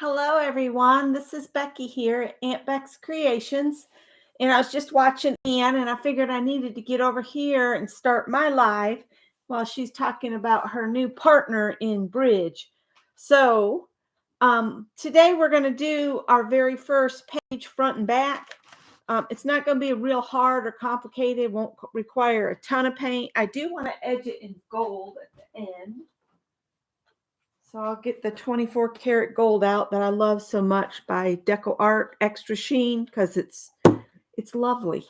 Hello, everyone. This is Becky here at Aunt Beck's Creations. And I was just watching Ann, and I figured I needed to get over here and start my live while she's talking about her new partner in bridge. So, today we're going to do our very first page front and back. It's not going to be real hard or complicated. It won't require a ton of paint. I do want to edge it in gold at the end. So I'll get the 24 karat gold out that I love so much by Deco Art Extra Sheen because it's lovely.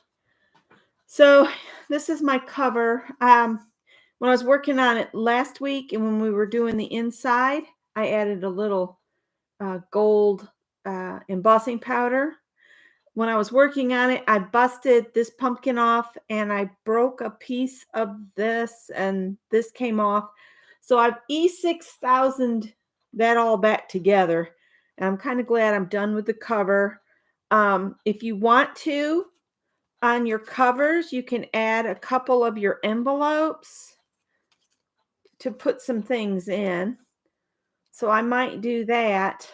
So this is my cover. When I was working on it last week and when we were doing the inside, I added a little gold embossing powder. When I was working on it, I busted this pumpkin off and I broke a piece of this and this came off. So I've E6000 that all back together. And I'm kind of glad I'm done with the cover. If you want to, on your covers, you can add a couple of your envelopes to put some things in. So I might do that.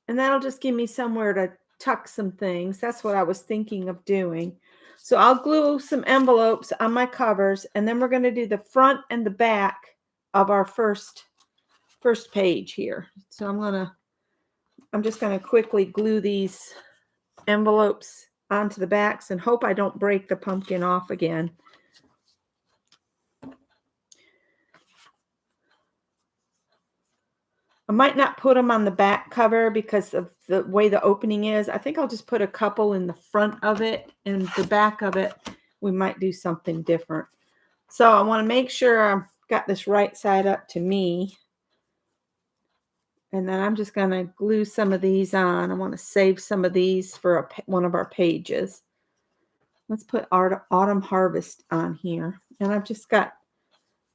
And that'll just give me somewhere to tuck some things. That's what I was thinking of doing. So I'll glue some envelopes on my covers, and then we're going to do the front and the back of our first page here. So I'm just going to quickly glue these envelopes onto the backs and hope I don't break the pumpkin off again. I might not put them on the back cover because of the way the opening is. I think I'll just put a couple in the front of it, and the back of it, we might do something different. So I want to make sure I've got this right side up to me. And then I'm just going to glue some of these on. I want to save some of these for one of our pages. Let's put Autumn Harvest on here. And I've just got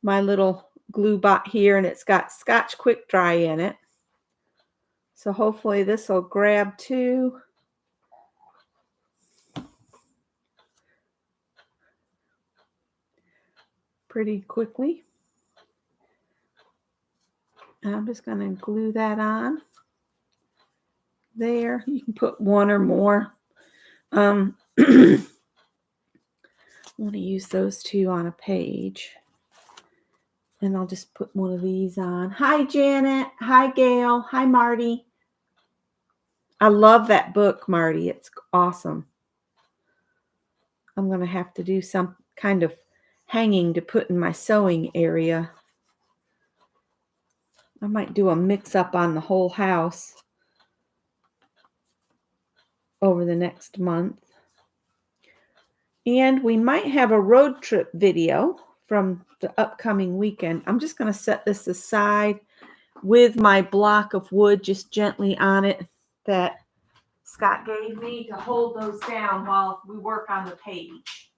my little glue bot here, and it's got Scotch Quick Dry in it. So hopefully this will grab too. Pretty quickly. And I'm just going to glue that on there. You can put one or more. I want to use those two on a page. And I'll just put one of these on. Hi, Janet. Hi, Gail. Hi, Marty. I love that book, Marty. It's awesome. I'm going to have to do some kind of hanging to put in my sewing area. I might do a mix-up on the whole house over the next month. And we might have a road trip video from the upcoming weekend. I'm just going to set this aside with my block of wood just gently on it that Scott gave me to hold those down while we work on the page.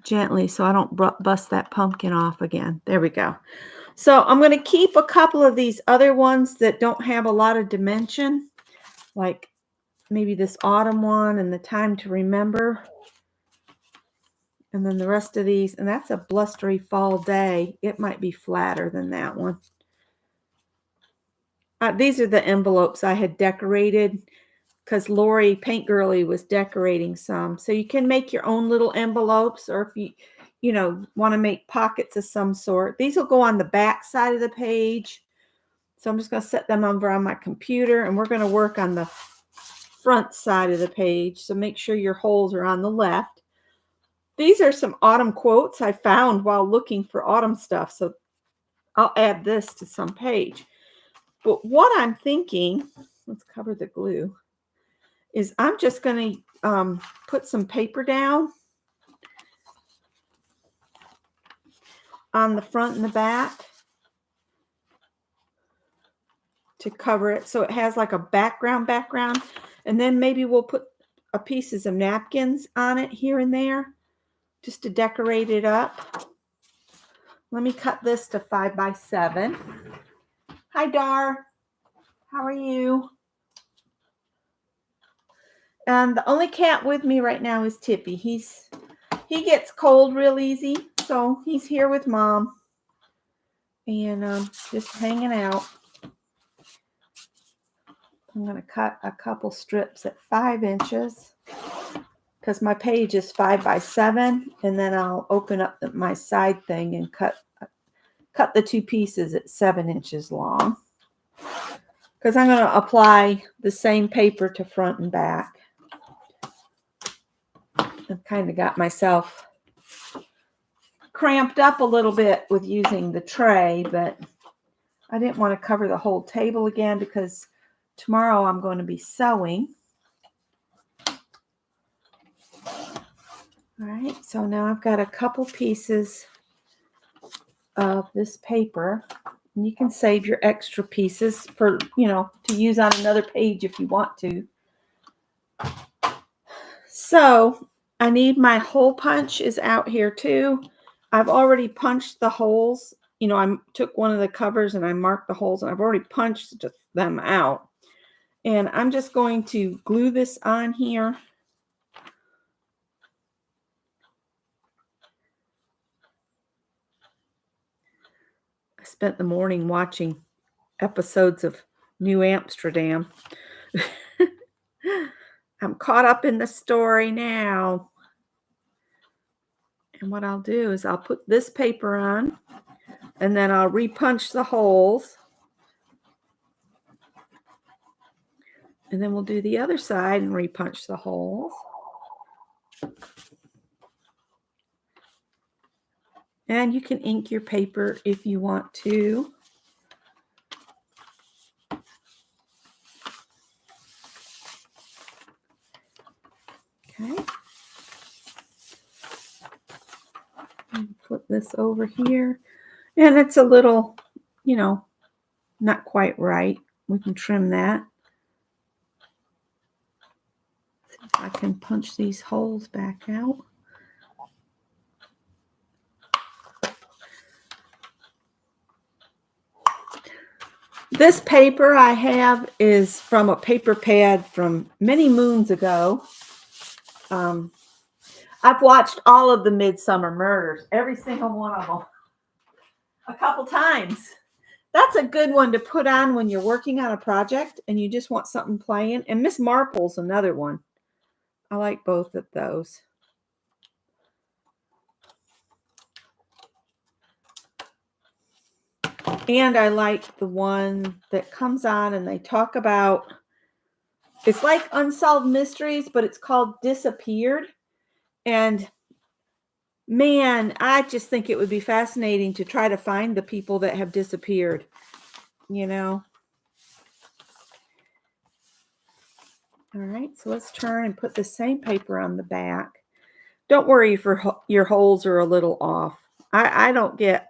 Gently so I don't bust that pumpkin off again. There we go. So I'm going to keep a couple of these other ones that don't have a lot of dimension, like maybe this autumn one and the Time to Remember. And then the rest of these, and that's a blustery fall day. It might be flatter than that one. These are the envelopes I had decorated because Lori Paint Girly was decorating some. So you can make your own little envelopes, or if you want to make pockets of some sort. These will go on the back side of the page. So I'm just going to set them over on my computer, and we're going to work on the front side of the page. So make sure your holes are on the left. These are some autumn quotes I found while looking for autumn stuff. So I'll add this to some page. But what I'm thinking, let's cover the glue, is I'm just going to put some paper down on the front and the back to cover it so it has like a background. And then maybe we'll put pieces of napkins on it here and there just to decorate it up. Let me cut this to 5 by 7. Hi, Dar. How are you? And the only cat with me right now is Tippy. He gets cold real easy. So he's here with Mom and just hanging out. I'm going to cut a couple strips at 5 inches because my page is 5 by 7, and then I'll open up my side thing and cut the 2 pieces at 7 inches long because I'm going to apply the same paper to front and back. I've kind of got myself cramped up a little bit with using the tray, but I didn't want to cover the whole table again because tomorrow I'm going to be sewing. All right, so now I've got a couple pieces of this paper. And you can save your extra pieces for, to use on another page if you want to. So I need my hole punch is out here too. I've already punched the holes. I took one of the covers and I marked the holes, and I've already punched them out. And I'm just going to glue this on here. I spent the morning watching episodes of New Amsterdam. I'm caught up in the story now. And what I'll do is I'll put this paper on, and then I'll repunch the holes. And then we'll do the other side and repunch the holes. And you can ink your paper if you want to. Okay. And flip this over here. And it's a little, not quite right. We can trim that. See if I can punch these holes back out. This paper I have is from a paper pad from many moons ago. I've watched all of the Midsummer Murders, every single one of them, a couple times. That's a good one to put on when you're working on a project and you just want something playing. And Miss Marple's another one. I like both of those. And I like the one that comes on and they talk about, it's like Unsolved Mysteries, but it's called Disappeared. And man, I just think it would be fascinating to try to find the people that have disappeared, All right, so let's turn and put the same paper on the back. Don't worry if your holes are a little off. I don't get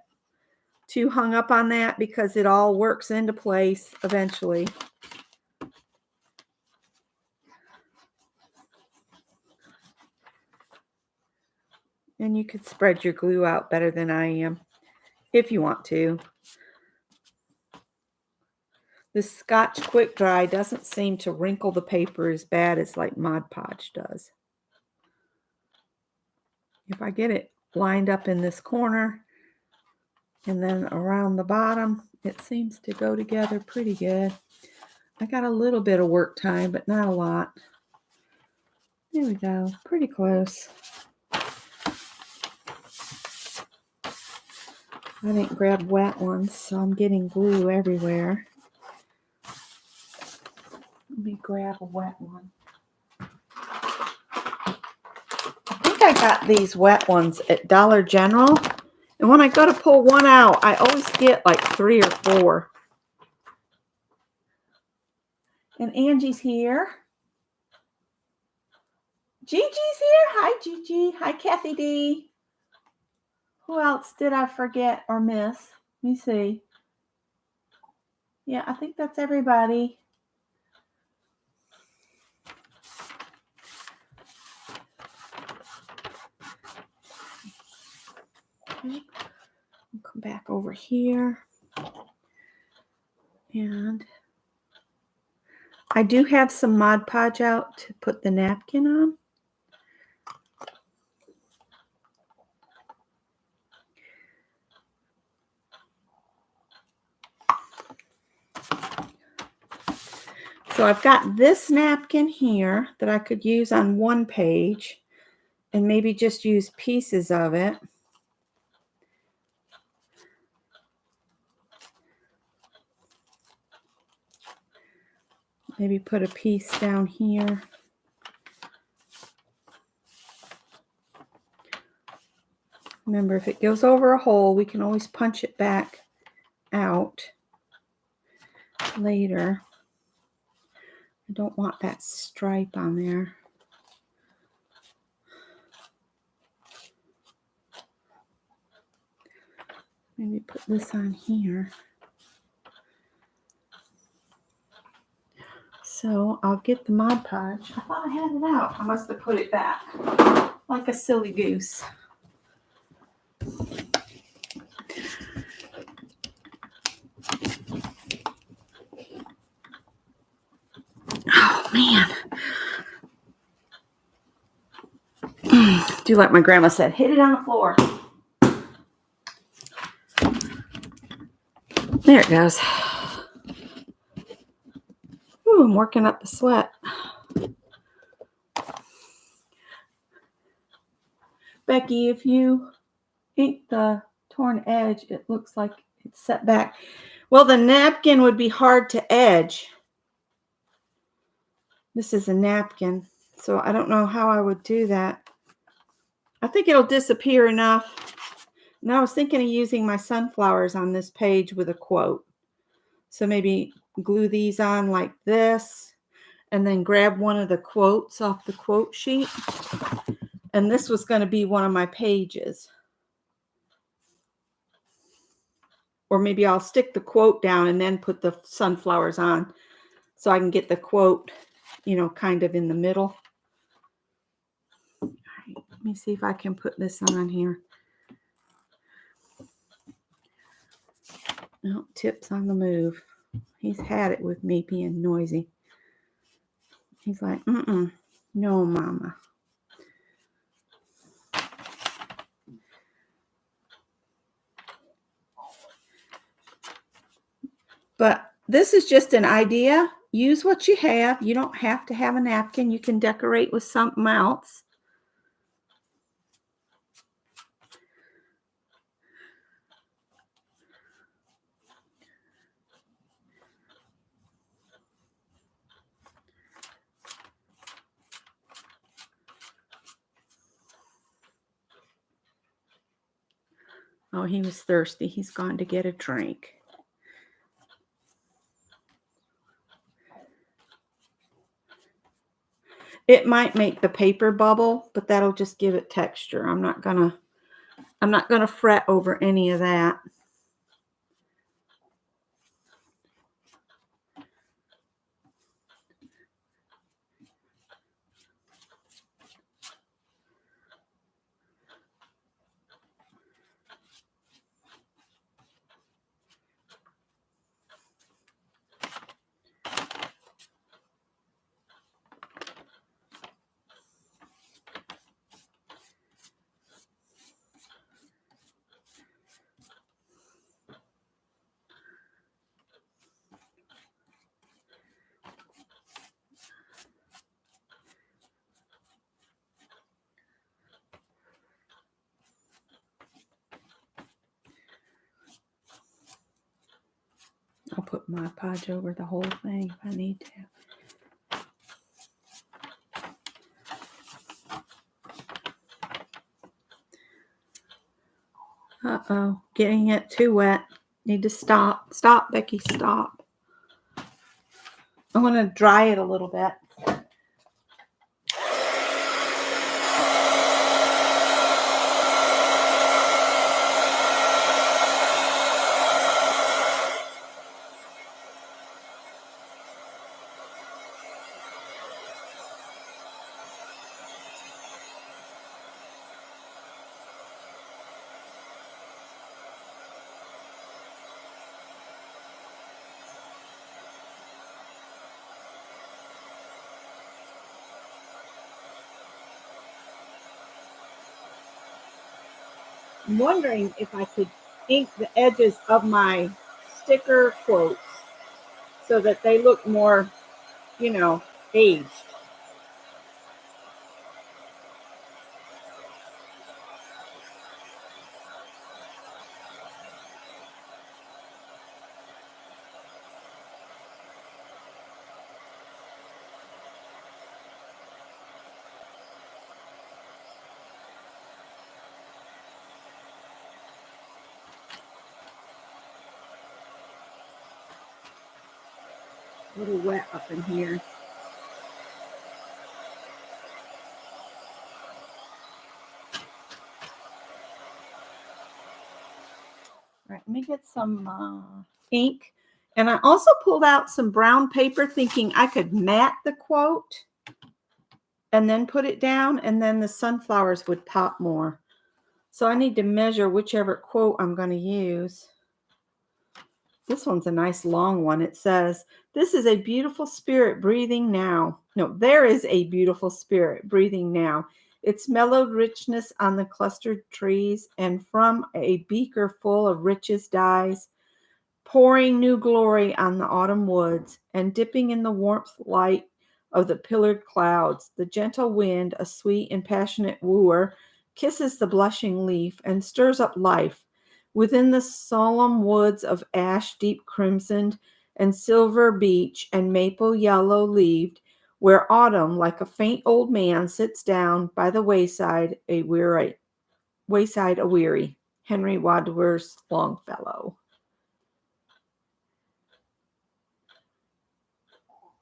too hung up on that because it all works into place eventually. And you could spread your glue out better than I am if you want to. This Scotch Quick Dry doesn't seem to wrinkle the paper as bad as like Mod Podge does. If I get it lined up in this corner and then around the bottom, it seems to go together pretty good. I got a little bit of work time, but not a lot. There we go, pretty close. I didn't grab wet ones, so I'm getting glue everywhere. Let me grab a wet one. I think I got these wet ones at Dollar General. And when I go to pull one out, I always get like 3 or 4. And Angie's here. Gigi's here. Hi, Gigi. Hi, Kathy D. Who else did I forget or miss? Let me see. Yeah, I think that's everybody. Okay. I'll come back over here. And I do have some Mod Podge out to put the napkin on. So I've got this napkin here that I could use on one page and maybe just use pieces of it. Maybe put a piece down here. Remember, if it goes over a hole, we can always punch it back out later. I don't want that stripe on there. Maybe put this on here. So I'll get the Mod Podge. I thought I had it out. I must have put it back like a silly goose. Oh, man. Do like my grandma said, hit it on the floor. There it goes. Ooh, I'm working up the sweat. Becky, if you ink the torn edge, it looks like it's set back. Well, the napkin would be hard to edge. This is a napkin, so I don't know how I would do that. I think it'll disappear enough. And I was thinking of using my sunflowers on this page with a quote. So maybe glue these on like this and then grab one of the quotes off the quote sheet. And this was going to be one of my pages. Or maybe I'll stick the quote down and then put the sunflowers on so I can get the quote, you know, kind of in the middle. All right, let me see if I can put this on here. No, Tip's on the move. He's had it with me being noisy. He's like, no, mama. But this is just an idea. Use what you have. You don't have to have a napkin. You can decorate with something else. Oh, he was thirsty. He's gone to get a drink. It might make the paper bubble, but that'll just give it texture. I'm not gonna fret over any of that. I'll put Mod Podge over the whole thing if I need to. Uh-oh, getting it too wet. Need to stop. Stop, Becky, stop. I want to dry it a little bit. I'm wondering if I could ink the edges of my sticker quotes so that they look more you know, aged. A little wet up in here. All right, let me get some ink. And I also pulled out some brown paper thinking I could mat the quote and then put it down, and then the sunflowers would pop more. So I need to measure whichever quote I'm going to use. This one's a nice long one. It says, "This is a beautiful spirit breathing now." No, there is a beautiful spirit breathing now. Its mellowed richness on the clustered trees, and from a beaker full of richest dyes, pouring new glory on the autumn woods, and dipping in the warmth light of the pillared clouds. The gentle wind, a sweet and passionate wooer, kisses the blushing leaf and stirs up life. Within the solemn woods of ash deep crimsoned, and silver beech and maple yellow leaved, where autumn, like a faint old man, sits down by the wayside, a weary. Henry Wadsworth Longfellow.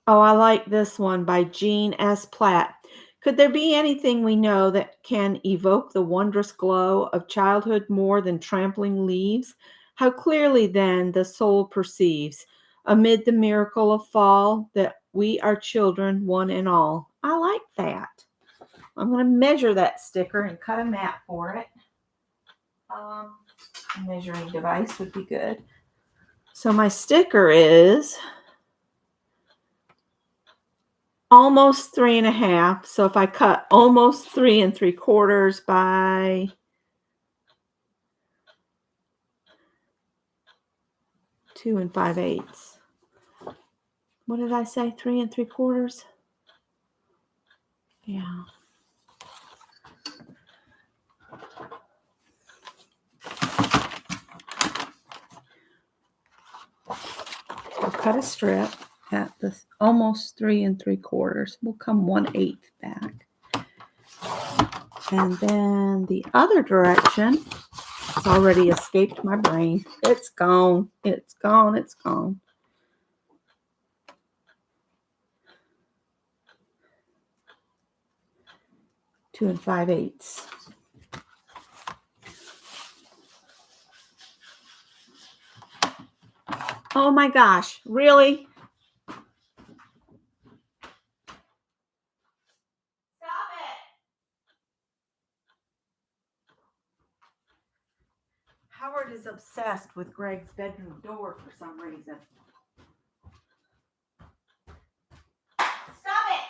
Oh, I like this one by Jean S. Platt. Could there be anything we know that can evoke the wondrous glow of childhood more than trampling leaves? How clearly then the soul perceives, amid the miracle of fall, that we are children, one and all. I like that. I'm going to measure that sticker and cut a map for it. A measuring device would be good. So my sticker is almost 3.5. So if I cut almost 3 3/4 by 2 5/8. What did I say? 3 3/4? Yeah. I'll cut a strip at this almost 3 3/4. We'll come 1/8 back. And then the other direction, it's already escaped my brain. It's gone. It's gone. It's gone. 2 5/8. Oh my gosh, really? Stop it. Howard is obsessed with Greg's bedroom door for some reason. Stop it.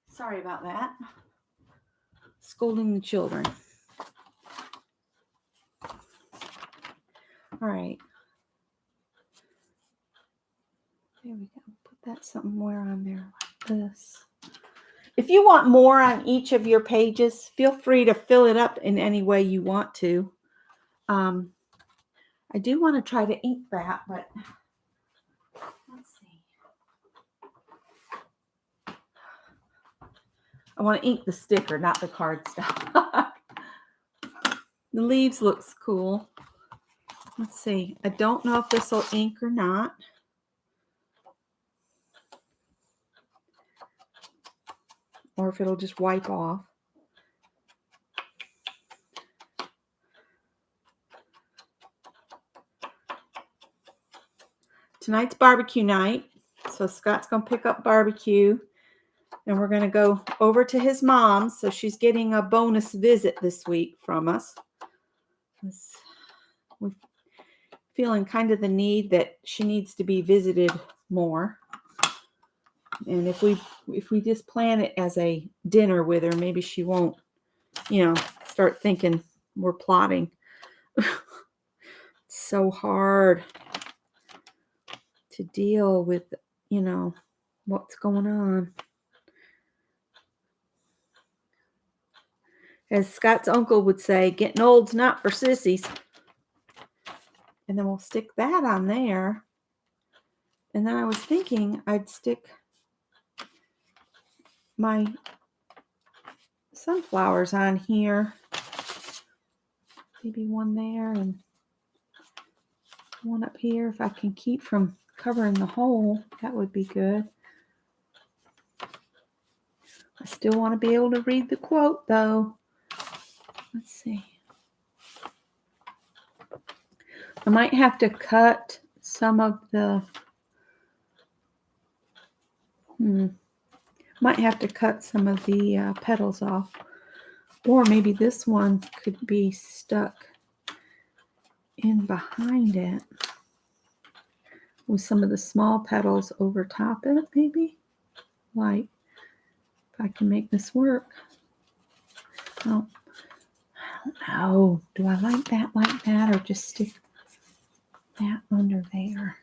Sorry about that. Scolding the children. All right. There we go. Put that somewhere on there like this. If you want more on each of your pages, feel free to fill it up in any way you want to. I do want to try to ink that, but let's see. I want to ink the sticker, not the cardstock. The leaves looks cool. Let's see. I don't know if this will ink or not. Or if it'll just wipe off. Tonight's barbecue night. So Scott's going to pick up barbecue. And we're going to go over to his mom's. So she's getting a bonus visit this week from us. We're feeling kind of the need that she needs to be visited more. And if we just plan it as a dinner with her, maybe she won't, start thinking we're plotting. so hard to deal with, you know, what's going on. As Scott's uncle would say, getting old's not for sissies. And then we'll stick that on there. And then I was thinking I'd stick my sunflowers on here. Maybe one there and one up here. If I can keep from covering the hole, that would be good. I still want to be able to read the quote, though. Let's see. I might have to cut some of the... Might have to cut some of the petals off. Or maybe this one could be stuck in behind it with some of the small petals over top it, maybe. Like, if I can make this work. Oh, I don't know. Do I like that, or just stick that under there?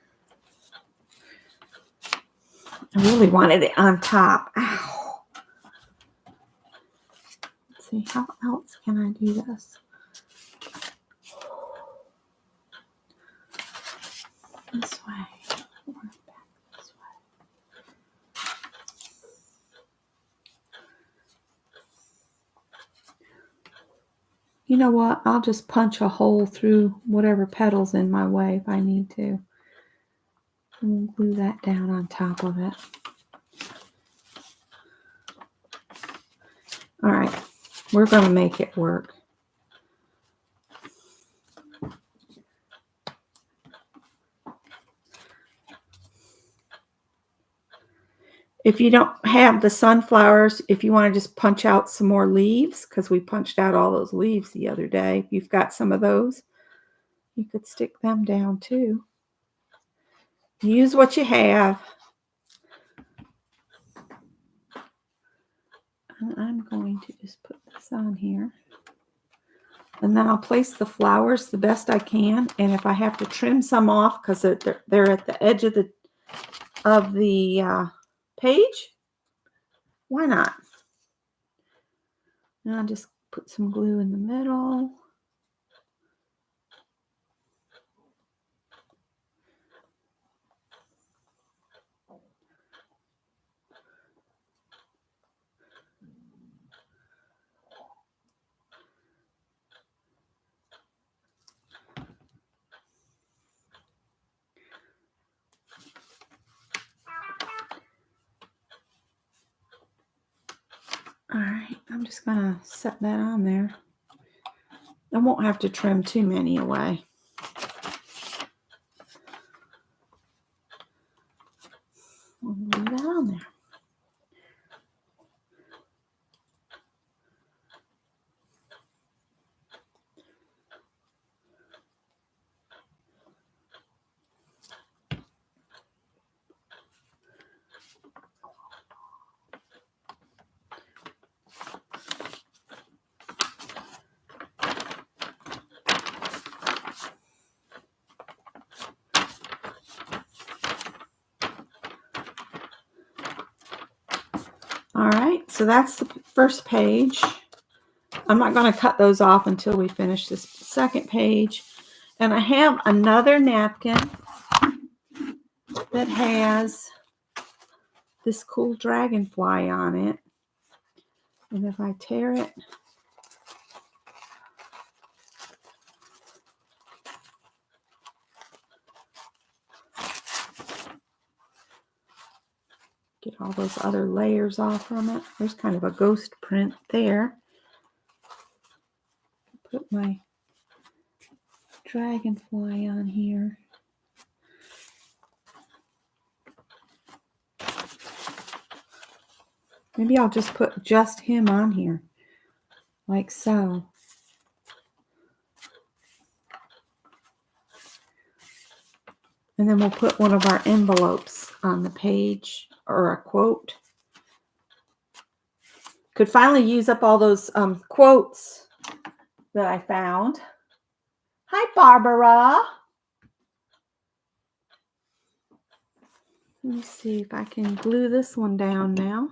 I really wanted it on top. Ow. Let's see, how else can I do this? This way. Or back this way. You know what? I'll just punch a hole through whatever petal's in my way if I need to. And we'll glue that down on top of it. All right. We're going to make it work. If you don't have the sunflowers, if you want to just punch out some more leaves, because we punched out all those leaves the other day. If you've got some of those, you could stick them down too. Use what you have. And I'm going to just put this on here. And then I'll place the flowers the best I can. And if I have to trim some off because they're at the edge of the page, why not? And I'll just put some glue in the middle. All right, I'm just going to set that on there. I won't have to trim too many away. We'll leave that on there. All right, so that's the first page. I'm not going to cut those off until we finish this second page. And I have another napkin that has this cool dragonfly on it. And if I tear it, get all those other layers off from it. There's kind of a ghost print there. Put my dragonfly on here. Maybe I'll just put just him on here, like so. And then we'll put one of our envelopes on the page, or a quote. Could finally use up all those quotes that I found. Hi, Barbara. Let me see if I can glue this one down now.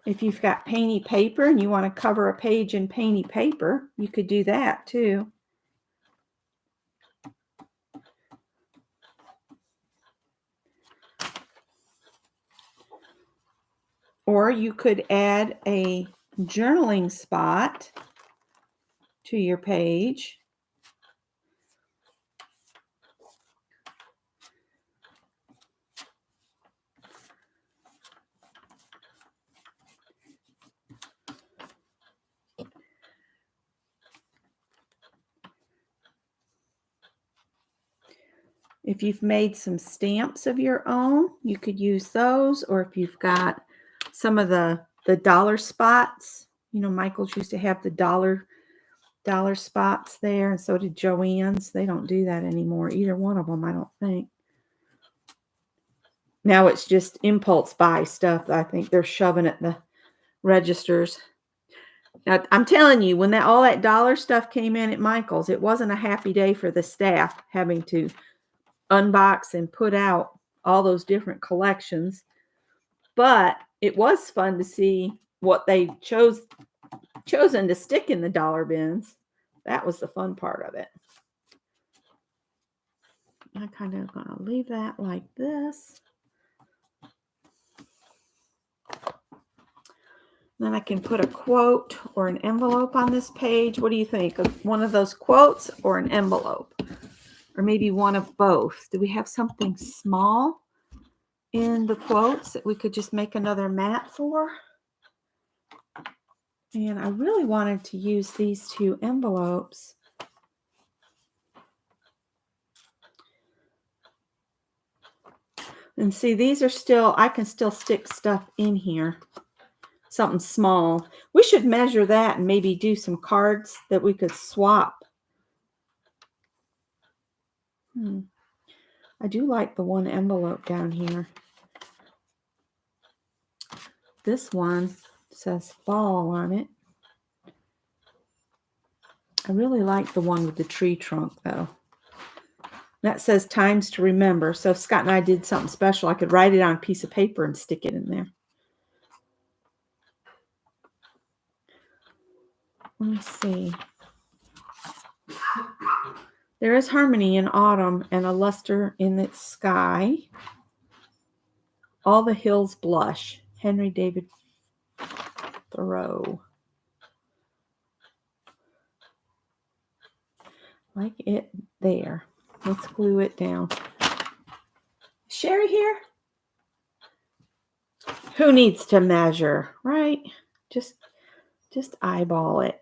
If you've got painty paper and you want to cover a page in painty paper, you could do that too. Or you could add a journaling spot to your page. If you've made some stamps of your own, you could use those. Or if you've got some of the dollar spots, you know, Michael's used to have the dollar spots there, and so did Joann's. They don't do that anymore, either one of them, I don't think. Now it's just impulse buy stuff. I think they're shoving at the registers. Now, I'm telling you, when all that dollar stuff came in at Michael's, it wasn't a happy day for the staff having to unbox and put out all those different collections. But it was fun to see what they chosen to stick in the dollar bins. That was the fun part of it. I'm kind of going to leave that like this. Then I can put a quote or an envelope on this page. What do you think? One of those quotes or an envelope? Or maybe one of both. Do we have something small in the quotes that we could just make another mat for? And I really wanted to use these two envelopes. And see, these are still, I can still stick stuff in here. Something small. We should measure that and maybe do some cards that we could swap. I do like the one envelope down here. This one says fall on it. I really like the one with the tree trunk though. That says times to remember. So if Scott and I did something special, I could write it on a piece of paper and stick it in there. Let me see. There is harmony in autumn and a luster in its sky. All the hills blush. Henry David Thoreau. Like it there. Let's glue it down. Sherry here? Who needs to measure, right? Just eyeball it.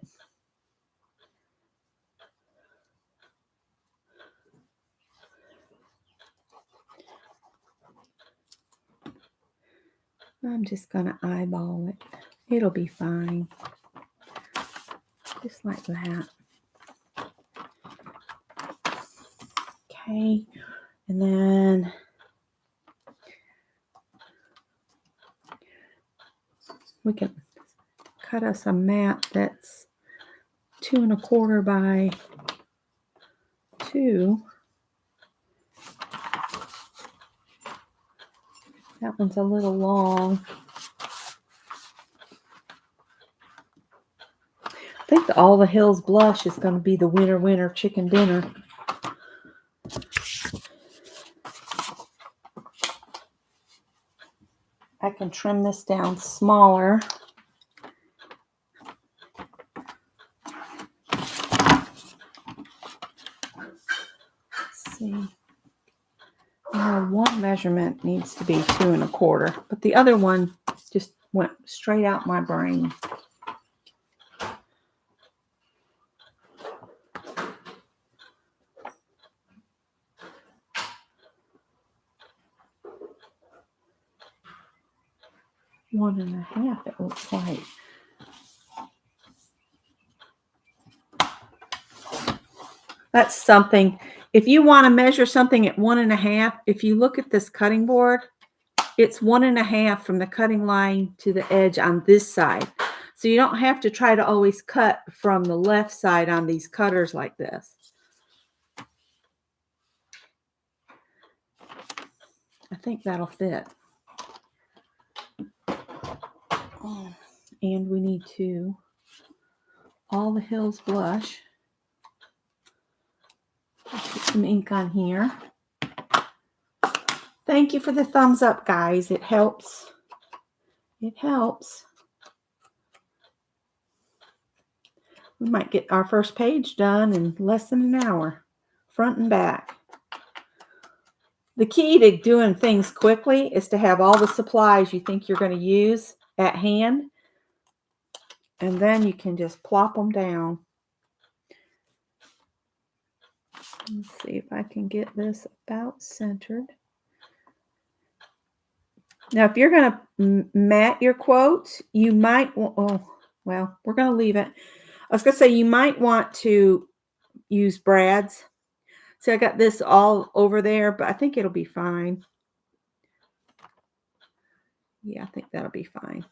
I'm just going to eyeball it. It'll be fine. Just like that. Okay. And then we can cut us a mat that's 2 1/4 by 2. That one's a little long. I think the All the Hills Blush is going to be the winter chicken dinner. I can trim this down smaller. Let's see. One measurement needs to be 2 1/4, but the other one just went straight out my brain. One and a half, it looks like. That's something. if you want to measure something at 1.5, if you look at this cutting board, it's 1.5 from the cutting line to the edge on this side. So you don't have to try to always cut from the left side on these cutters like this. I think that'll fit. And we need to All the Hills blush. Put some ink on here. Thank you for the thumbs up, guys. It helps. It helps. We might get our first page done in less than an hour, front and back. The key to doing things quickly is to have all the supplies you think you're going to use at hand, and then you can just plop them down. Let's see if I can get this about centered. Now, if you're going to mat your quotes, you might, we're going to leave it. I was going to say you might want to use brads. See, I got this all over there, but I think it'll be fine. Yeah, I think that'll be fine.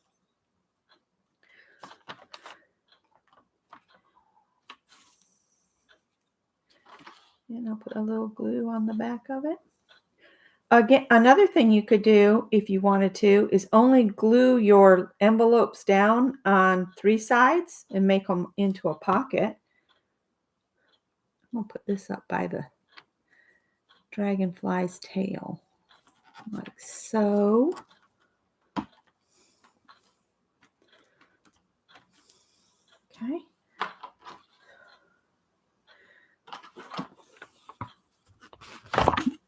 And I'll put a little glue on the back of it. Again, another thing you could do if you wanted to is only glue your envelopes down on 3 sides and make them into a pocket. I'm going to put this up by the dragonfly's tail, like so. Okay.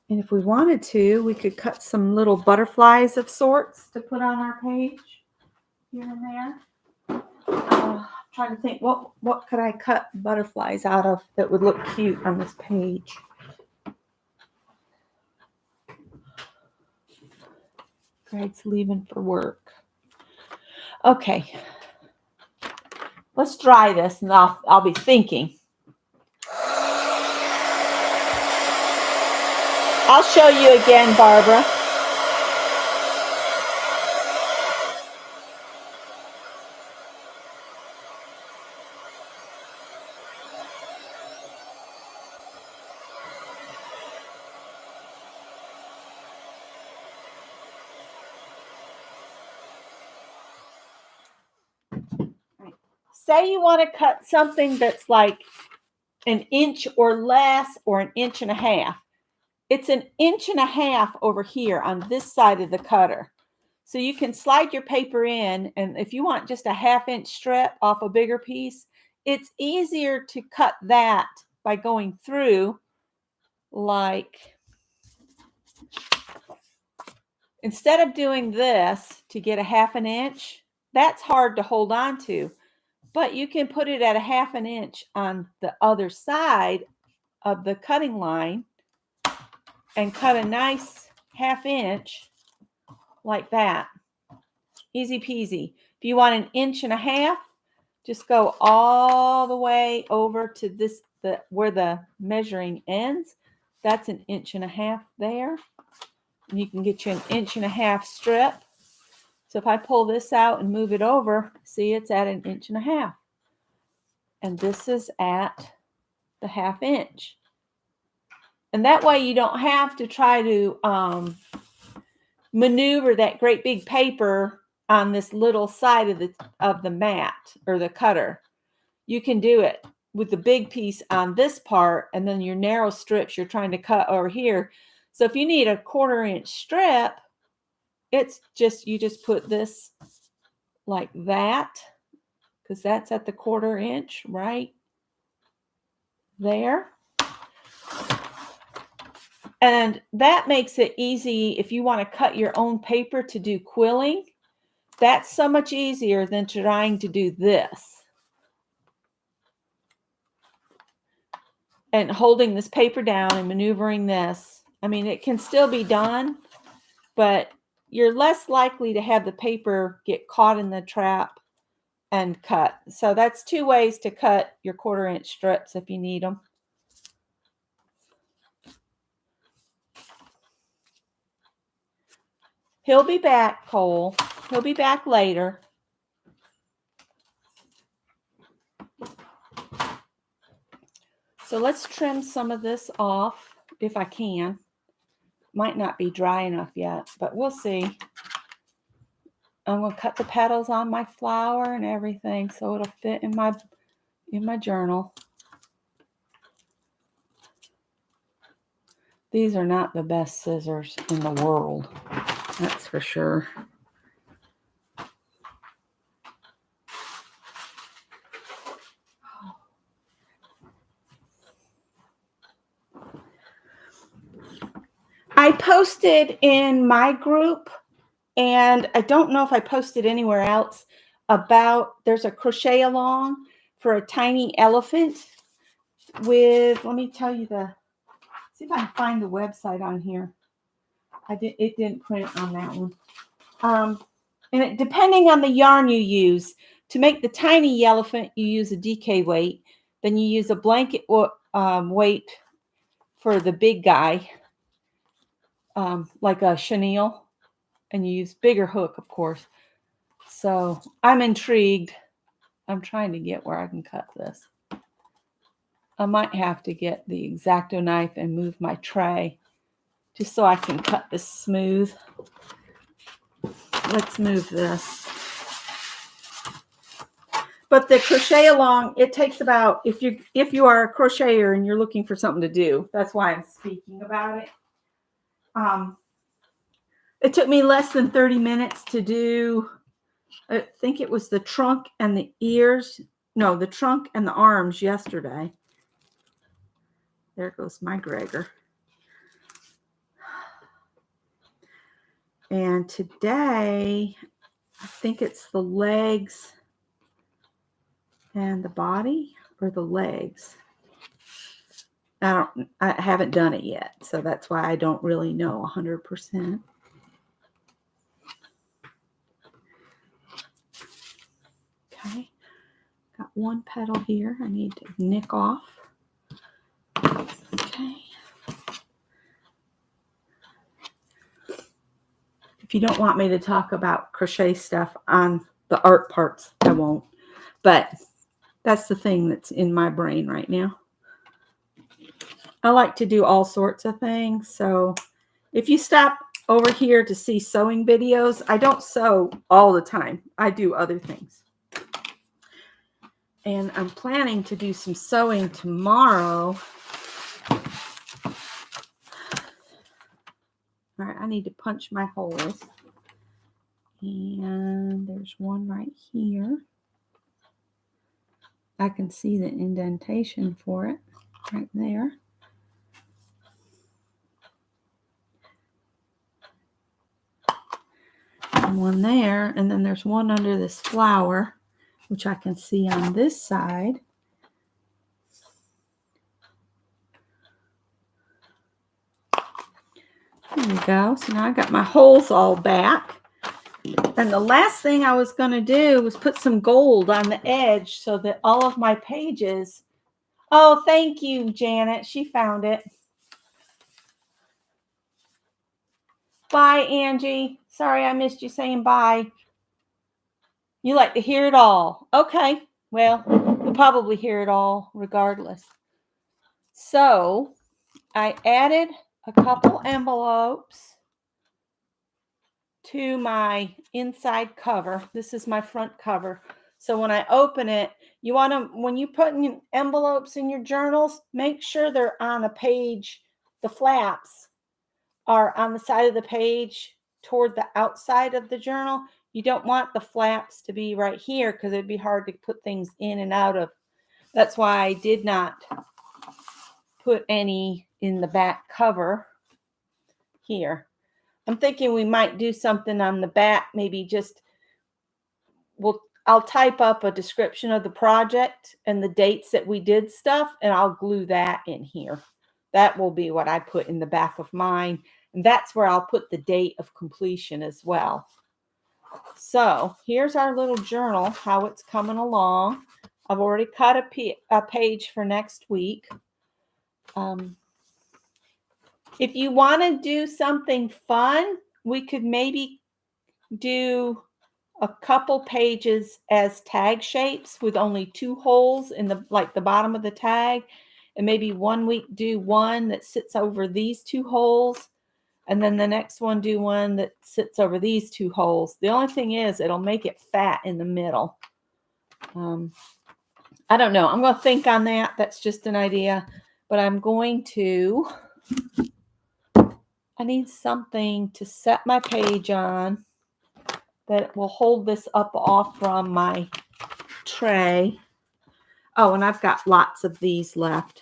And if we wanted to, we could cut some little butterflies of sorts to put on our page here and there. Trying to think, what could I cut butterflies out of that would look cute on this page? Greg's leaving for work. Okay. Let's dry this and I'll be thinking. I'll show you again, Barbara. Say you want to cut something that's like 1 inch or less, or 1.5 inches. It's 1.5 inches over here on this side of the cutter. So you can slide your paper in, and if you want just a 1/2 inch strip off a bigger piece, it's easier to cut that by going through, like, instead of doing this to get a 1/2 inch, that's hard to hold on to. But you can put it at a 1/2 inch on the other side of the cutting line and cut a nice 1/2 inch like that. Easy peasy. If you want 1.5 inches, just go all the way over to this, where the measuring ends. That's 1.5 inches there. And you can get you 1.5 inch strip. So if I pull this out and move it over, see, it's at 1.5 inches. And this is at the 1/2 inch. And that way you don't have to try to maneuver that great big paper on this little side of the mat or the cutter. You can do it with the big piece on this part, and then your narrow strips you're trying to cut over here. So if you need a 1/4 inch strip, it's just, you just put this like that, because that's at the 1/4 inch right there. And that makes it easy if you want to cut your own paper to do quilling. That's so much easier than trying to do this and holding this paper down and maneuvering this. I mean, it can still be done, but you're less likely to have the paper get caught in the trap and cut. So that's 2 ways to cut your 1/4 inch strips if you need them. He'll be back, Cole. He'll be back later. So let's trim some of this off if I can. Might not be dry enough yet, but we'll see. I'm going to cut the petals on my flower and everything so it'll fit in my journal. These are not the best scissors in the world, that's for sure. I posted in my group, and I don't know if I posted anywhere else, about there's a crochet along for a tiny elephant with, let me tell you see if I can find the website on here. It didn't print on that one. And depending on the yarn you use, to make the tiny elephant, you use a DK weight. Then you use a blanket weight for the big guy, like a chenille, and you use bigger hook, of course. So I'm intrigued. I'm trying to get where I can cut this. I might have to get the X-Acto knife and move my tray just so I can cut this smooth. Let's move this. But the crochet along, it takes about, if you are a crocheter and you're looking for something to do, that's why I'm speaking about it. It took me less than 30 minutes to do, I think it was the trunk and the ears. No, the trunk and the arms yesterday. There goes my Gregor. And today, I think it's the legs and the body, or the legs. I haven't done it yet, so that's why I don't really know 100%. Okay, got one petal here I need to nick off. Okay. If you don't want me to talk about crochet stuff on the art parts, I won't. But that's the thing that's in my brain right now. I like to do all sorts of things. So if you stop over here to see sewing videos, I don't sew all the time. I do other things. And I'm planning to do some sewing tomorrow. All right, I need to punch my holes. And there's one right here. I can see the indentation for it right there. And one there, and then there's one under this flower, which I can see on this side. There we go. So now I got my holes all back. And the last thing I was going to do was put some gold on the edge so that all of my pages. Oh, thank you, Janet. She found it. Bye, Angie. Sorry I missed you saying bye. You like to hear it all. Okay. Well, you'll probably hear it all regardless. So I added a couple envelopes to my inside cover. This is my front cover. So when I open it, you want to, when you put in envelopes in your journals, make sure they're on a page. The flaps are on the side of the page toward the outside of the journal. You don't want the flaps to be right here because it'd be hard to put things in and out of. That's why I did not put any in the back cover here. I'm thinking we might do something on the back, maybe just, I'll type up a description of the project and the dates that we did stuff, and I'll glue that in here. That will be what I put in the back of mine. And that's where I'll put the date of completion as well. So here's our little journal, how it's coming along. I've already cut a page for next week. If you want to do something fun, we could maybe do a couple pages as tag shapes with only 2 holes in the bottom of the tag, and maybe one week do one that sits over these 2 holes, and then the next one do one that sits over these 2 holes. The only thing is it'll make it fat in the middle. I don't know. I'm going to think on that. That's just an idea, but I need something to set my page on that will hold this up off from my tray. Oh, and I've got lots of these left.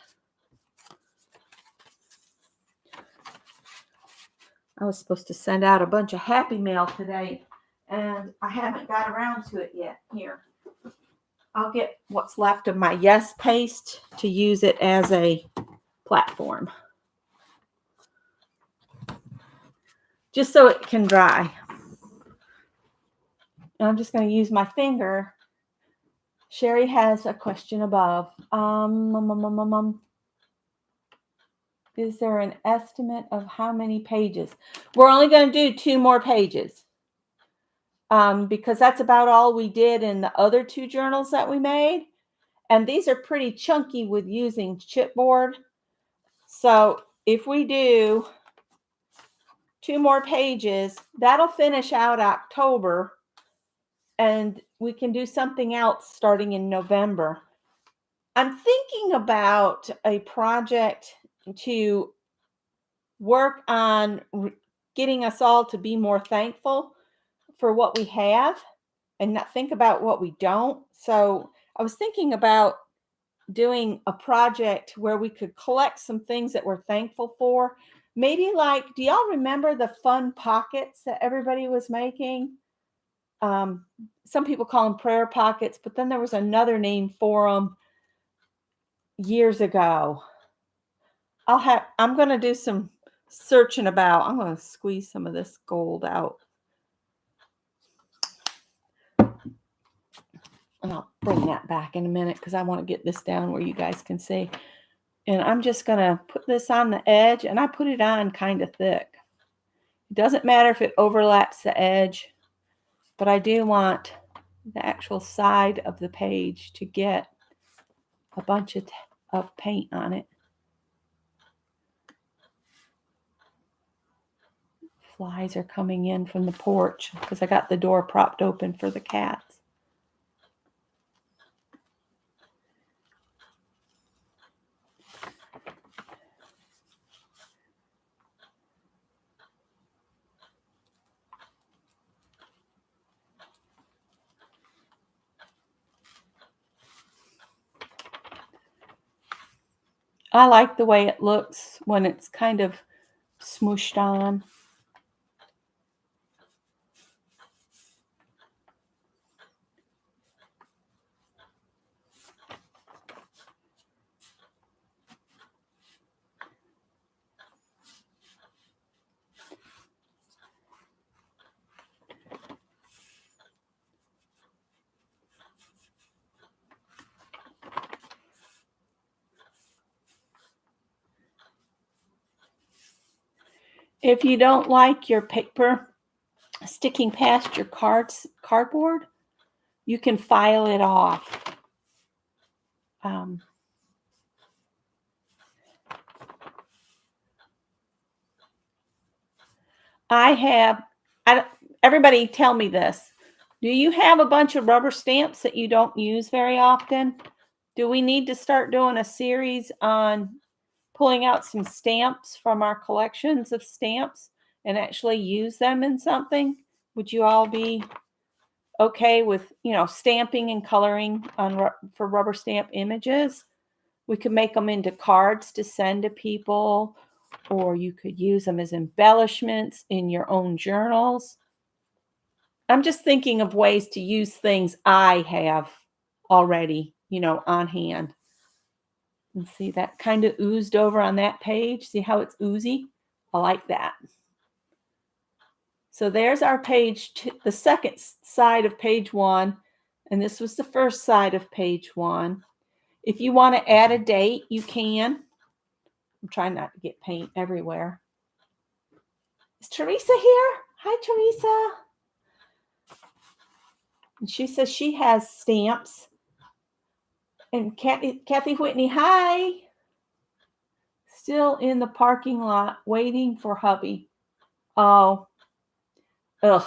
I was supposed to send out a bunch of Happy Mail today, and I haven't got around to it yet. Here, I'll get what's left of my Yes paste to use it as a platform, just so it can dry. And I'm just going to use my finger. Sherry has a question above. Is there an estimate of how many pages? We're only going to do 2 more pages, because that's about all we did in the other 2 journals that we made. And these are pretty chunky with using chipboard. So if we do 2 more pages, that'll finish out October, and we can do something else starting in November. I'm thinking about a project to work on getting us all to be more thankful for what we have and not think about what we don't. So I was thinking about doing a project where we could collect some things that we're thankful for. Maybe like, do y'all remember the fun pockets that everybody was making? Some people call them prayer pockets, but then there was another name for them years ago. I'm going to do some searching about. I'm going to squeeze some of this gold out. And I'll bring that back in a minute because I want to get this down where you guys can see. And I'm just going to put this on the edge, and I put it on kind of thick. It doesn't matter if it overlaps the edge, but I do want the actual side of the page to get a bunch of paint on it. Flies are coming in from the porch because I got the door propped open for the cats. I like the way it looks when it's kind of smooshed on. If you don't like your paper sticking past your cardboard, you can file it off. Everybody tell me this. Do you have a bunch of rubber stamps that you don't use very often? Do we need to start doing a series on pulling out some stamps from our collections of stamps and actually use them in something? Would you all be okay with, stamping and coloring for rubber stamp images? We could make them into cards to send to people, or you could use them as embellishments in your own journals. I'm just thinking of ways to use things I have already, on hand. And see, that kind of oozed over on that page. See how it's oozy? I like that. So there's our page, the second side of page 1. And this was the first side of page 1. If you want to add a date, you can. I'm trying not to get paint everywhere. Is Teresa here? Hi, Teresa. And she says she has stamps. And Kathy Whitney, hi. Still in the parking lot waiting for hubby. Oh, ugh,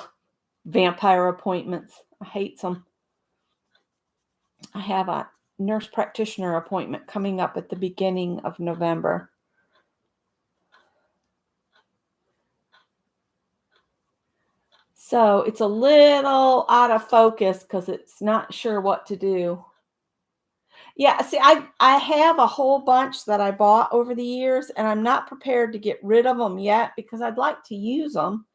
vampire appointments. I hate them. I have a nurse practitioner appointment coming up at the beginning of November. So it's a little out of focus because it's not sure what to do. Yeah, see, I have a whole bunch that I bought over the years, and I'm not prepared to get rid of them yet because I'd like to use them.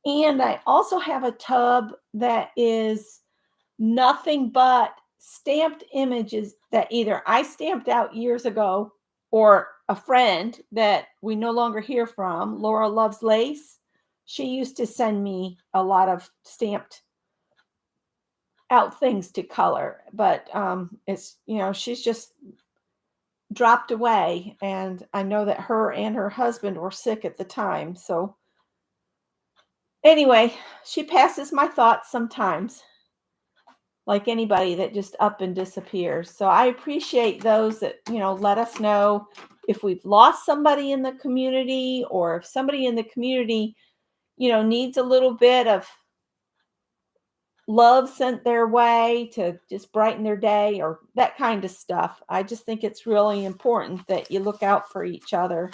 And I also have a tub that is nothing but stamped images that either I stamped out years ago or a friend that we no longer hear from, Laura Loves Lace. She used to send me a lot of stamped out things to color, but it's, she's just dropped away, and I know that her and her husband were sick at the time. So anyway, she passes my thoughts sometimes, like anybody that just up and disappears. So I appreciate those that, let us know if we've lost somebody in the community, or if somebody in the community, needs a little bit of love sent their way to just brighten their day, or that kind of stuff. I just think it's really important that you look out for each other.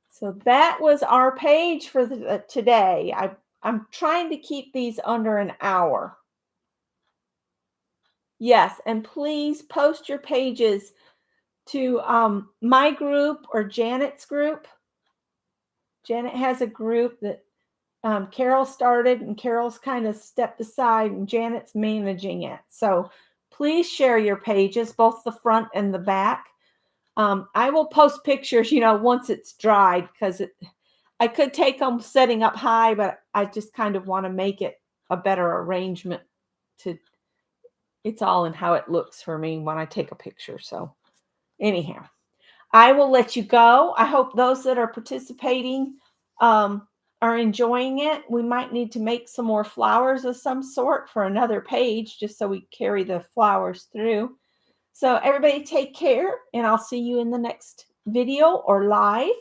So that was our page for today. I'm trying to keep these under an hour. Yes, and please post your pages to my group or Janet's group. Janet has a group that Carol started, and Carol's kind of stepped aside, and Janet's managing it. So please share your pages, both the front and the back. I will post pictures, once it's dried, because I could take them setting up high, but I just kind of want to make it a better arrangement. It's all in how it looks for me when I take a picture. So anyhow, I will let you go. I hope those that are participating are enjoying it. We might need to make some more flowers of some sort for another page, just so we carry the flowers through. So everybody take care, and I'll see you in the next video or live.